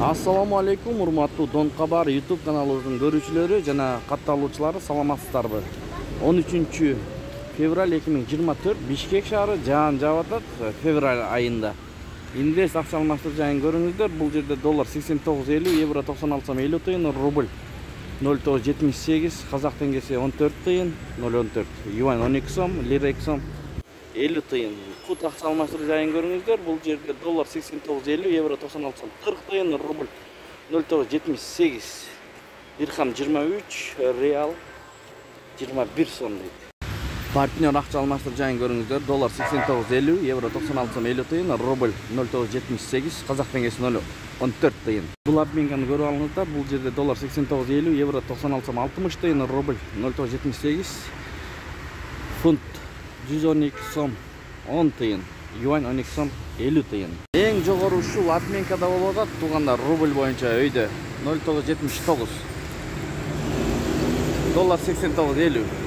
Assalamu алейкум, урматтуу Дон Кабар YouTube каналыбыздын көрүүчүлөрү жана катталуучулары, саламатсыздарбы? 13 февраль 2024 Бишкек шаары жаан жаап атат февраль айында. Инвест акча алмаштыруу жайын көрүңүздөр. Бул жерде доллар 89.50, евро 96.50 тыйын, рубль 0.78, казак теңгеси 14 тыйын, 0.14, юань 12 сом, лира 2 сом 50 тыйын. Кут акча алмаштыруу жайын көрүңүздөр. Бул жерде доллар 89.50, евро 96 сом 40 тыйын, рубль 0.78, дирхам 23, реал 21 сом дейт. Партнер акча алмаштыруу жайын көрүңүздөр. Доллар 89.50, евро 96 сом 50 тыйын, рубль 0.78, казак теңгеси 0.14 тыйын. Бул обменганы көрүп алыңыздар. Бул жерде доллар 89.50, евро 96 сом 60 тыйын, рубль 0.78, фунт 112 сом 10 тыйын, юань 12 сом 50 тыйын. Эң жогору ушул обменкада болуп атат туугандар, рубль боюнча өйдө 0.79, доллар 89.50.